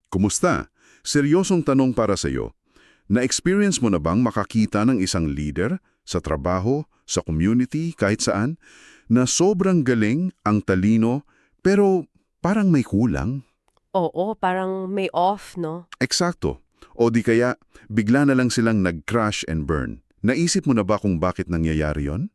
Kumusta? Seryosong tanong para sa iyo. Na-experience mo na bang makakita ng isang leader sa trabaho, sa community, kahit saan, na sobrang galing, ang talino, pero parang may kulang? Oo, parang may off, no? Eksakto. O di kaya, bigla na lang silang nag-crash and burn. Naisip mo na ba kung bakit nangyayari yon?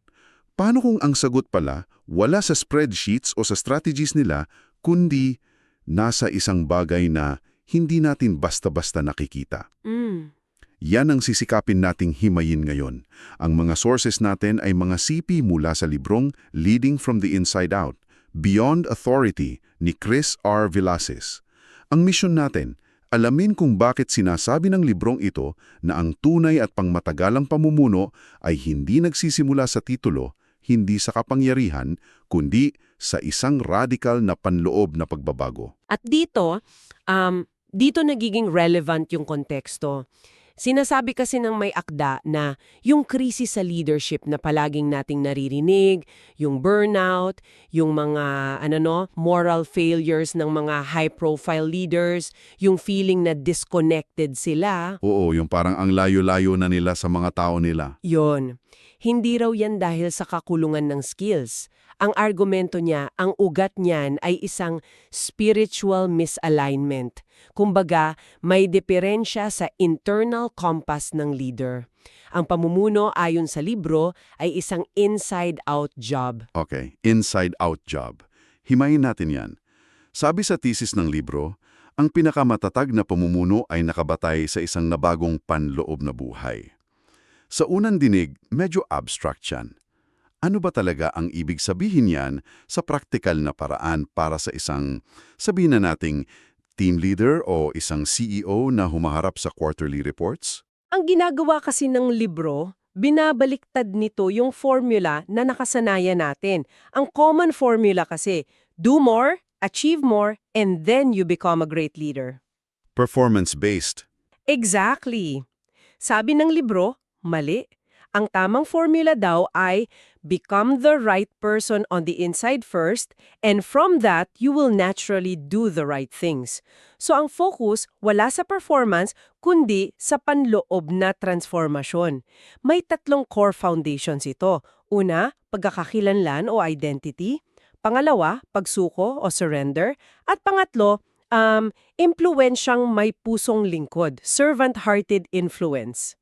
Paano kung ang sagot pala, wala sa spreadsheets o sa strategies nila, kundi nasa isang bagay na hindi natin basta-basta nakikita? Mm. Yan ang sisikapin nating himayin ngayon. Ang mga sources natin ay mga sipi mula sa librong Leading from the Inside Out, Beyond Authority ni Chris R. Villasis. Ang misyon natin, alamin kung bakit sinasabi ng librong ito na ang tunay at pangmatagalang pamumuno ay hindi nagsisimula sa titulo, hindi sa kapangyarihan, kundi sa isang radikal na panloob na pagbabago. At dito nagiging relevant yung konteksto. Sinasabi kasi ng may akda na yung krisis sa leadership na palaging nating naririnig, yung burnout, yung mga moral failures ng mga high-profile leaders, yung feeling na disconnected sila, Oo, yung parang ang layo-layo na nila sa mga tao nila. yon. Hindi raw yan dahil sa kakulungan ng skills. Ang argumento niya, ang ugat niyan ay isang spiritual misalignment. Kumbaga, may diferensya sa internal compass ng leader. Ang pamumuno ayon sa libro ay isang inside-out job. Okay, inside-out job. Himayin natin yan. Sabi sa thesis ng libro, ang pinakamatatag na pamumuno ay nakabatay sa isang nabagong panloob na buhay. Sa unang dinig, medyo abstract yan. Ano ba talaga ang ibig sabihin yan sa praktikal na paraan para sa isang, sabihin na nating, team leader o isang CEO na humaharap sa quarterly reports? Ang ginagawa kasi ng libro, binabaliktad nito yung formula na nakasanayan natin. Ang common formula kasi, do more, achieve more, and then you become a great leader. Performance-based. Exactly. Sabi ng libro, mali. Ang tamang formula daw ay become the right person on the inside first, and from that, you will naturally do the right things. So ang focus, wala sa performance, kundi sa panloob na transformasyon. May tatlong core foundations ito. Una, pagkakakilanlan o identity. Pangalawa, pagsuko o surrender. At pangatlo, impluensyang may pusong lingkod, servant-hearted influence.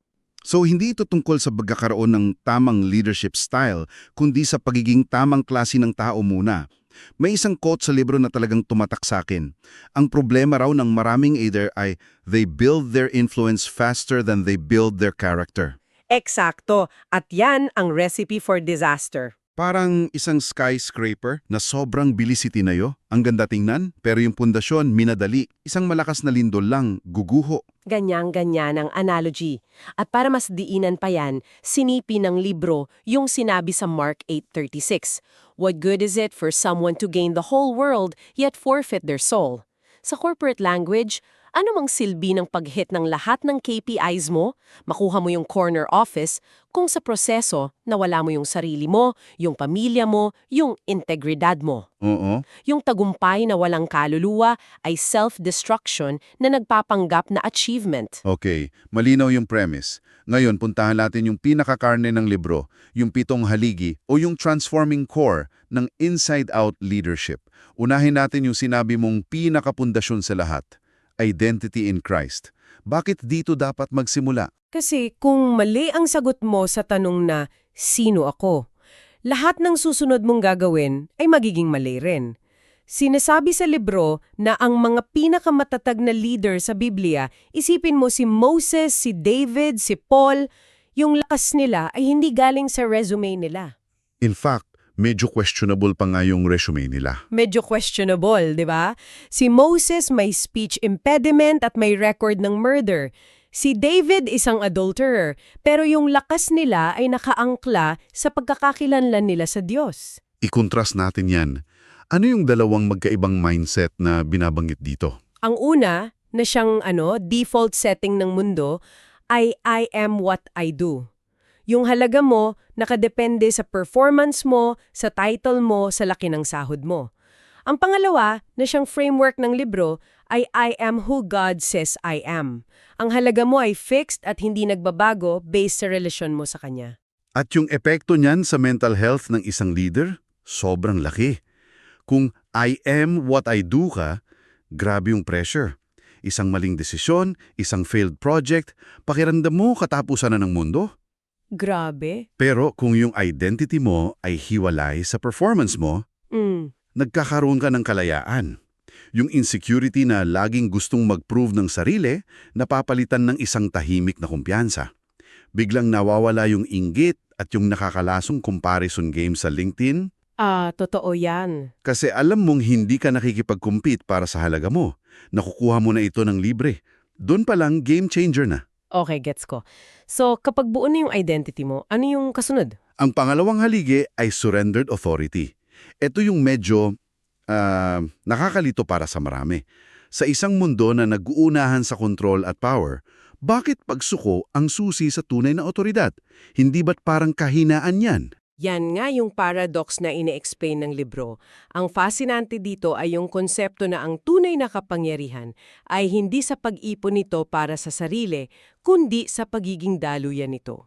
So hindi ito tungkol sa pagkakaroon ng tamang leadership style, kundi sa pagiging tamang klase ng tao muna. May isang quote sa libro na talagang tumatak sa akin. Ang problema raw ng maraming leader ay they build their influence faster than they build their character. Eksakto. At yan ang recipe for disaster. Parang isang skyscraper na sobrang bilis itinayo. Ang ganda tingnan, pero yung pundasyon minadali. Isang malakas na lindol lang, guguho. Ganyan-ganyan ang analogy. At para mas diinan pa yan, sinipi ng libro yung sinabi sa Mark 8:36. What good is it for someone to gain the whole world yet forfeit their soul? Sa corporate language, ano mang silbi ng pag-hit ng lahat ng KPIs mo, makuha mo yung corner office, kung sa proseso nawala mo yung sarili mo, yung pamilya mo, yung integridad mo. Oo. Yung tagumpay na walang kaluluwa ay self-destruction na nagpapanggap na achievement. Okay, malinaw yung premise. Ngayon, puntahan natin yung pinakakarne ng libro, yung 7 haligi o yung transforming core ng inside-out leadership. Unahin natin yung sinabi mong pinakapundasyon sa lahat, identity in Christ. Bakit dito dapat magsimula? Kasi kung mali ang sagot mo sa tanong na, sino ako? Lahat ng susunod mong gagawin ay magiging mali rin. Sinasabi sa libro na ang mga pinakamatatag na leader sa Biblia, isipin mo si Moses, si David, si Paul, yung lakas nila ay hindi galing sa resume nila. In fact, medyo questionable pa nga yung resume nila. Medyo questionable, di ba? Si Moses may speech impediment at may record ng murder. Si David isang adulterer, pero yung lakas nila ay nakaangkla sa pagkakakilanlan nila sa Diyos. I-contrast natin yan. Ano yung dalawang magkaibang mindset na binabanggit dito? Ang una, na siyang default setting ng mundo, ay I am what I do. Yung halaga mo, nakadepende sa performance mo, sa title mo, sa laki ng sahod mo. Ang pangalawa na siyang framework ng libro ay I am who God says I am. Ang halaga mo ay fixed at hindi nagbabago based sa relasyon mo sa Kanya. At yung epekto niyan sa mental health ng isang leader, sobrang laki. Kung I am what I do ka, grabe yung pressure. Isang maling desisyon, isang failed project, pakiramdam mo katapusan na ng mundo. Grabe. Pero kung yung identity mo ay hiwalay sa performance mo, nagkakaroon ka ng kalayaan. Yung insecurity na laging gustong mag-prove ng sarili, napapalitan ng isang tahimik na kumpiyansa. Biglang nawawala yung inggit at yung nakakalasong comparison game sa LinkedIn. Totoo yan. Kasi alam mong hindi ka nakikipag-compete para sa halaga mo. Nakukuha mo na ito ng libre. Doon pa lang game changer na. Okay, gets ko. So, kapag buo na yung identity mo, ano yung kasunod? Ang pangalawang haligi ay surrendered authority. Ito yung medyo nakakalito para sa marami. Sa isang mundo na nag-uunahan sa control at power, bakit pagsuko ang susi sa tunay na otoridad? Hindi ba't parang kahinaan yan? Yan nga yung paradox na ine-explain ng libro. Ang fascinante dito ay yung konsepto na ang tunay na kapangyarihan ay hindi sa pag-ipon nito para sa sarili, kundi sa pagiging daluyan nito.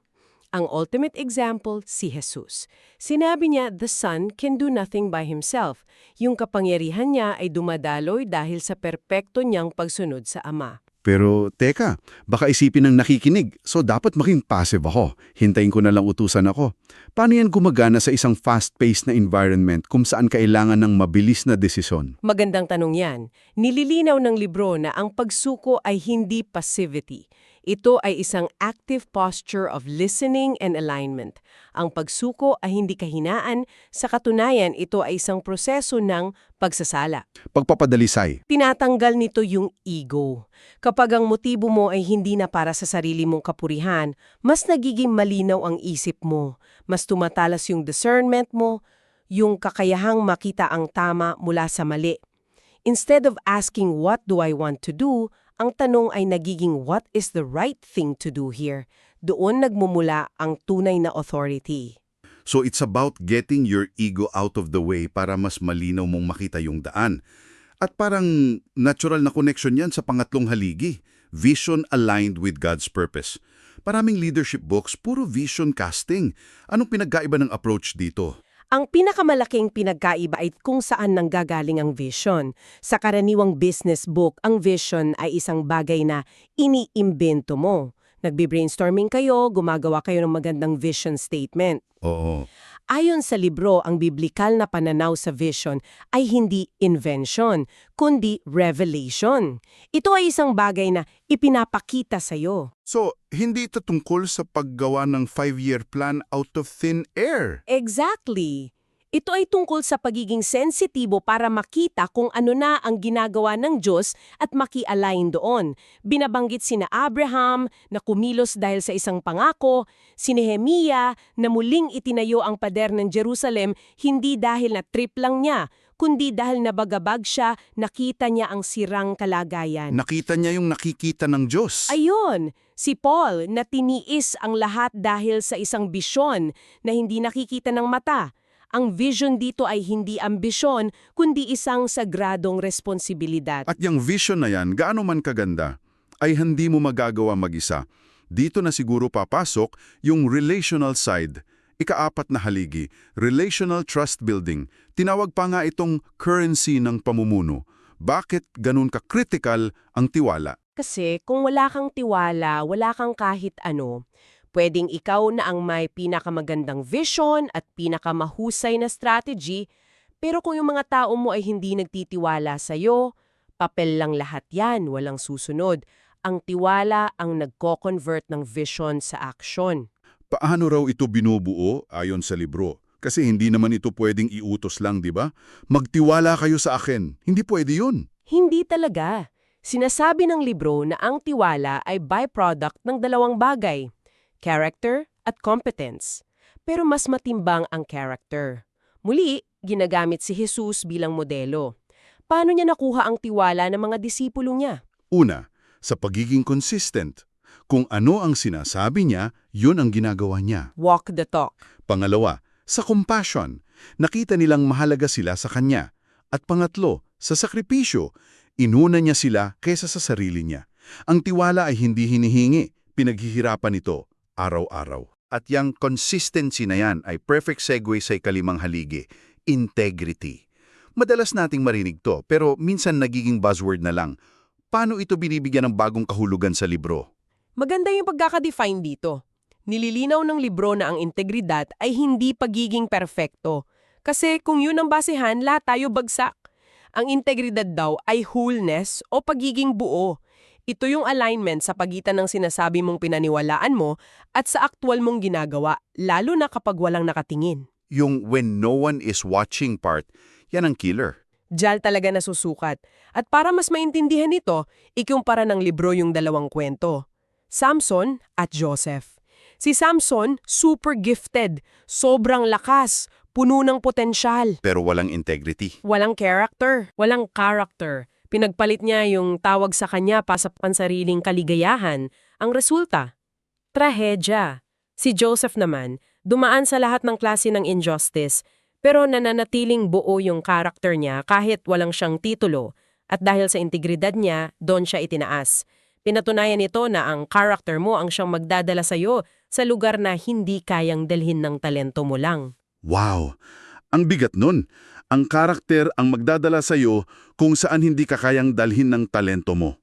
Ang ultimate example, si Jesus. Sinabi niya, the Son can do nothing by himself. Yung kapangyarihan niya ay dumadaloy dahil sa perpekto niyang pagsunod sa Ama. Pero teka, baka isipin ng nakikinig, so dapat maging passive ako. Hintayin ko na lang utusan ako. Paano yan gumagana sa isang fast-paced na environment kung saan kailangan ng mabilis na desisyon? Magandang tanong yan. Nililinaw ng libro na ang pagsuko ay hindi passivity. Ito ay isang active posture of listening and alignment. Ang pagsuko ay hindi kahinaan, sa katunayan ito ay isang proseso ng pagsasala. Pagpapadalisay. Tinatanggal nito yung ego. Kapag ang motibo mo ay hindi na para sa sarili mong kapurihan, mas nagiging malinaw ang isip mo, mas tumatalas yung discernment mo, yung kakayahang makita ang tama mula sa mali. Instead of asking what do I want to do, ang tanong ay nagiging what is the right thing to do here. Doon nagmumula ang tunay na authority. So it's about getting your ego out of the way para mas malinaw mong makita yung daan. At parang natural na connection yan sa pangatlong haligi, vision aligned with God's purpose. Maraming leadership books, puro vision casting. Anong pinagkaiba ng approach dito? Ang pinakamalaking pinagkaiba ay kung saan nanggagaling ang vision. Sa karaniwang business book, ang vision ay isang bagay na iniimbento mo. Nagbi-brainstorming kayo, gumagawa kayo ng magandang vision statement. Oo. Ayon sa libro, ang biblikal na pananaw sa vision ay hindi invention, kundi revelation. Ito ay isang bagay na ipinapakita sa'yo. So, hindi ito tungkol sa paggawa ng 5-year plan out of thin air. Exactly. Ito ay tungkol sa pagiging sensitibo para makita kung ano na ang ginagawa ng Diyos at maki-align doon. Binabanggit sina Abraham na kumilos dahil sa isang pangako, si Nehemia na muling itinayo ang pader ng Jerusalem hindi dahil na trip lang niya, kundi dahil nabagabag siya, nakita niya ang sirang kalagayan. Nakita niya yung nakikita ng Diyos. Ayun, si Paul na tiniis ang lahat dahil sa isang bisyon na hindi nakikita ng mata. Ang vision dito ay hindi ambisyon, kundi isang sagradong responsibilidad. At yung vision na yan, gaano man kaganda, ay hindi mo magagawa mag-isa. Dito na siguro papasok yung relational side. Ika-4 na haligi, relational trust building. Tinawag pa nga itong currency ng pamumuno. Bakit ganun ka-critical ang tiwala? Kasi kung wala kang tiwala, wala kang kahit ano, pwedeng ikaw na ang may pinakamagandang vision at pinakamahusay na strategy, pero kung yung mga tao mo ay hindi nagtitiwala sa'yo, papel lang lahat yan, walang susunod. Ang tiwala ang nagko-convert ng vision sa action. Paano raw ito binubuo ayon sa libro? Kasi hindi naman ito pwedeng iutos lang, di ba? Magtiwala kayo sa akin. Hindi pwede yun. Hindi talaga. Sinasabi ng libro na ang tiwala ay byproduct ng dalawang bagay, character at competence. Pero mas matimbang ang character. Muli, ginagamit si Jesus bilang modelo. Paano niya nakuha ang tiwala ng mga disipulo niya? Una, sa pagiging consistent. Kung ano ang sinasabi niya, yun ang ginagawa niya. Walk the talk. Pangalawa, sa compassion. Nakita nilang mahalaga sila sa kanya. At pangatlo, sa sakripisyo, inuna niya sila kaysa sa sarili niya. Ang tiwala ay hindi hinihingi, pinaghihirapan ito araw-araw. At yung consistency na yan ay perfect segue sa ikalimang haligi, integrity. Madalas nating marinig to, pero minsan nagiging buzzword na lang. Paano ito binibigyan ng bagong kahulugan sa libro? Maganda yung pagkaka-define dito. Nililinaw ng libro na ang integridad ay hindi pagiging perpekto. Kasi kung yun ang basehan, lahat tayo bagsak. Ang integridad daw ay wholeness o pagiging buo. Ito yung alignment sa pagitan ng sinasabi mong pinaniwalaan mo at sa aktwal mong ginagawa, lalo na kapag walang nakatingin. Yung when no one is watching part, yan ang killer. Diyan talaga nasusukat. At para mas maintindihan ito, ikumpara ng libro yung dalawang kwento. Samson at Joseph. Si Samson, super gifted, sobrang lakas, puno ng potensyal. Pero walang integrity. Walang character. Walang character. Pinagpalit niya yung tawag sa kanya para sa pansariling kaligayahan. Ang resulta, trahedya. Si Joseph naman, dumaan sa lahat ng klase ng injustice, pero nananatiling buo yung character niya kahit walang siyang titulo. At dahil sa integridad niya, doon siya itinaas. Pinatunayan nito na ang character mo ang siyang magdadala sa'yo sa lugar na hindi kayang dalhin ng talento mo lang. Wow! Ang bigat nun. Ang karakter ang magdadala sa'yo kung saan hindi ka kayang dalhin ng talento mo.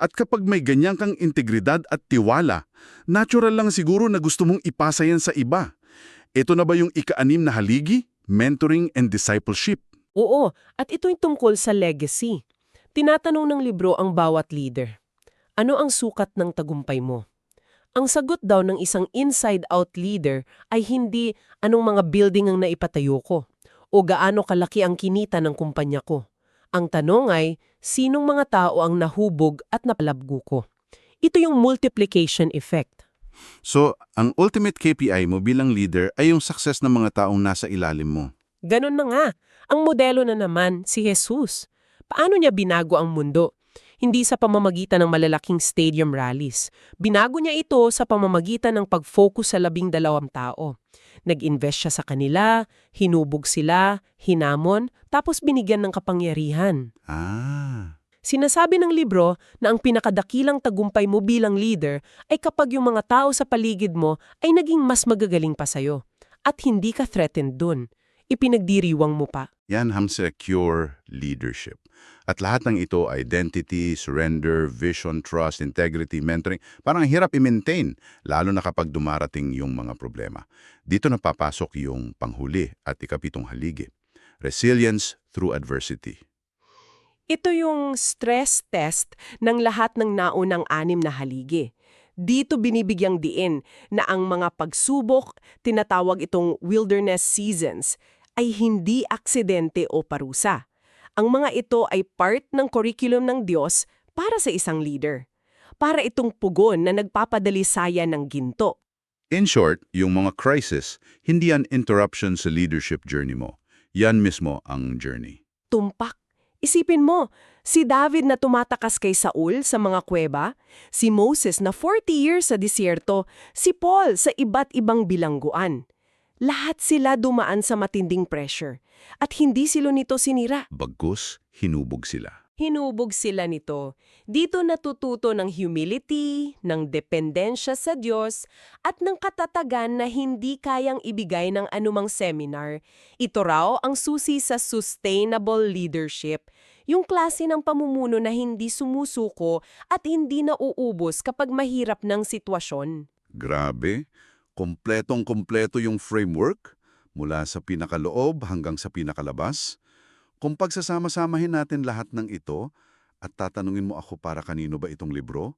At kapag may ganyan kang integridad at tiwala, natural lang siguro na gusto mong ipasa yan sa iba. Ito na ba yung ika-6 na haligi? Mentoring and discipleship. Oo, at ito'y tungkol sa legacy. Tinatanong ng libro ang bawat leader. Ano ang sukat ng tagumpay mo? Ang sagot daw ng isang inside-out leader ay hindi anong mga building ang naipatayo ko o gaano kalaki ang kinita ng kumpanya ko. Ang tanong ay, sinong mga tao ang nahubog at napalabgo ko? Ito yung multiplication effect. So, ang ultimate KPI mo bilang leader ay yung success ng mga taong nasa ilalim mo. Ganon na nga. Ang modelo na naman, si Jesus. Paano niya binago ang mundo? Hindi sa pamamagitan ng malalaking stadium rallies. Binago niya ito sa pamamagitan ng pag-focus sa 12 tao. Nag-invest siya sa kanila, hinubog sila, hinamon, tapos binigyan ng kapangyarihan. Sinasabi ng libro na ang pinakadakilang tagumpay mo bilang leader ay kapag yung mga tao sa paligid mo ay naging mas magagaling pa sa'yo. At hindi ka threatened dun. Ipinagdiriwang mo pa. Yan ang secure leadership. At lahat ng ito, identity, surrender, vision, trust, integrity, mentoring, parang hirap i-maintain, lalo na kapag dumarating yung mga problema. Dito napapasok yung panghuli at ikapitong haligi. Resilience through adversity. Ito yung stress test ng lahat ng naunang 6 na haligi. Dito binibigyang diin na ang mga pagsubok, tinatawag itong wilderness seasons, ay hindi aksidente o parusa. Ang mga ito ay part ng curriculum ng Diyos para sa isang leader. Para itong pugon na nagpapadalisaya ng ginto. In short, yung mga crisis, hindi yan interruption sa leadership journey mo. Yan mismo ang journey. Tumpak. Isipin mo, si David na tumatakas kay Saul sa mga kuweba, si Moses na 40 years sa disyerto, si Paul sa iba't ibang bilangguan. Lahat sila dumaan sa matinding pressure at hindi sila nito sinira. Bagkus, hinubog sila. Hinubog sila nito. Dito natututo ng humility, ng dependensya sa Diyos, at ng katatagan na hindi kayang ibigay ng anumang seminar. Ito raw ang susi sa sustainable leadership, yung klase ng pamumuno na hindi sumusuko at hindi nauubos kapag mahirap ng sitwasyon. Grabe, kompletong-kompleto yung framework, mula sa pinakaloob hanggang sa pinakalabas. Kung pagsasama-samahin natin lahat ng ito at tatanungin mo ako para kanino ba itong libro,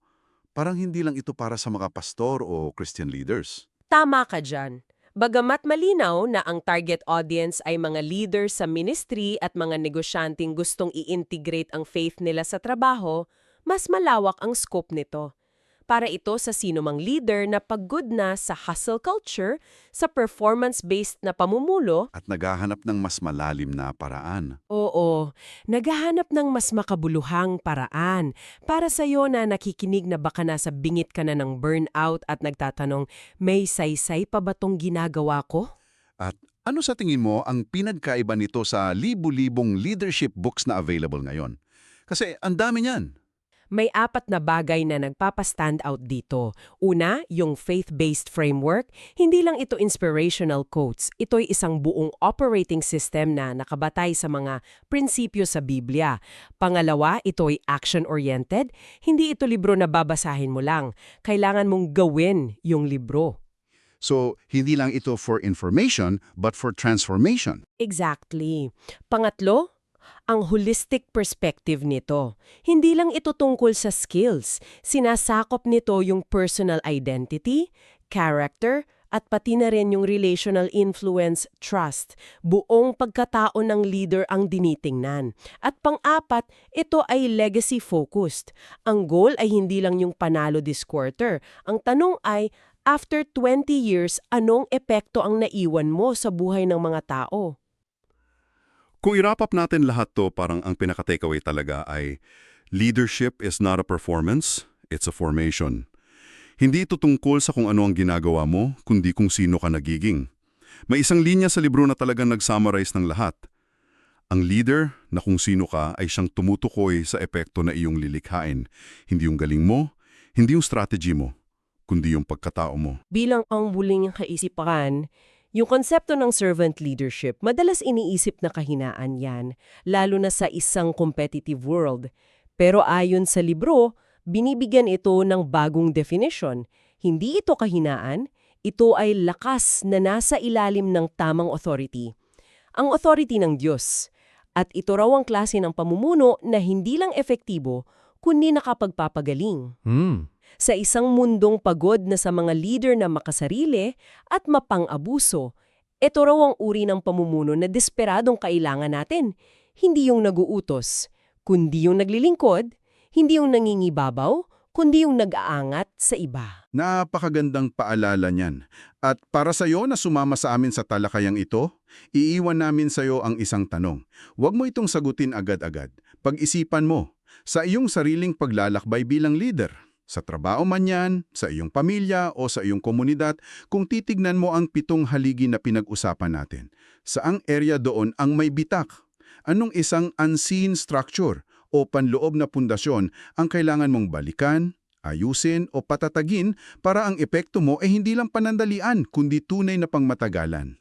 parang hindi lang ito para sa mga pastor o Christian leaders. Tama ka dyan. Bagamat malinaw na ang target audience ay mga leaders sa ministry at mga negosyanteng gustong i-integrate ang faith nila sa trabaho, mas malawak ang scope nito. Para ito sa sinumang leader na pagod na sa hustle culture, sa performance-based na pamumulo, At naghahanap ng mas malalim na paraan. oo, naghahanap ng mas makabuluhang paraan. Para sa'yo na nakikinig na baka nasa bingit ka na ng burnout at nagtatanong, may saysay pa ba tong ginagawa ko? At Ano sa tingin mo ang pinagkaiba nito sa libu-libong leadership books na available ngayon? Kasi ang dami niyan. May 4 na bagay na nagpapa-stand out dito. Una, yung faith-based framework. Hindi lang ito inspirational quotes. Ito'y isang buong operating system na nakabatay sa mga prinsipyo sa Biblia. Pangalawa, ito'y action-oriented. Hindi ito libro na babasahin mo lang. Kailangan mong gawin yung libro. So, hindi lang ito for information, but for transformation. Exactly. Pangatlo, ang holistic perspective nito. Hindi lang ito tungkol sa skills. Sinasakop nito yung personal identity, character, at pati na rin yung relational influence, trust. Buong pagkatao ng leader ang dinitingnan. At pang-apat, ito ay legacy-focused. Ang goal ay hindi lang yung panalo this quarter. Ang tanong ay, after 20 years, anong epekto ang naiwan mo sa buhay ng mga tao? Kung i-wrap up natin lahat to, parang ang pinaka-takeaway talaga ay leadership is not a performance, it's a formation. Hindi ito tungkol sa kung ano ang ginagawa mo, kundi kung sino ka nagiging. May isang linya sa libro na talagang nag-summarize ng lahat. Ang leader na kung sino ka ay siyang tumutukoy sa epekto na iyong lilikhain. Hindi yung galing mo, hindi yung strategy mo, kundi yung pagkatao mo. Bilang ang muling kaisipan, yung konsepto ng servant leadership, madalas iniisip na kahinaan yan, lalo na sa isang competitive world. Pero ayon sa libro, binibigyan ito ng bagong definition. Hindi ito kahinaan, ito ay lakas na nasa ilalim ng tamang authority. Ang authority ng Diyos. At ito raw ang klase ng pamumuno na hindi lang epektibo, kundi nakapagpapagaling. Sa isang mundong pagod na sa mga leader na makasarili at mapang-abuso, ito raw ang uri ng pamumuno na desperadong kailangan natin. Hindi yung naguutos, kundi yung naglilingkod, hindi yung nangingibabaw, kundi yung nag-aangat sa iba. Napakagandang paalala niyan. At para sa iyo na sumama sa amin sa talakayang ito, iiwan namin sa iyo ang isang tanong. Huwag mo itong sagutin agad-agad. Pag-isipan mo, sa iyong sariling paglalakbay bilang leader. Sa trabaho man yan, sa iyong pamilya o sa iyong komunidad, kung titignan mo ang 7 haligi na pinag-usapan natin, saang area doon ang may bitak? Anong isang unseen structure o panloob na pundasyon ang kailangan mong balikan, ayusin o patatagin para ang epekto mo ay hindi lang panandalian kundi tunay na pangmatagalan?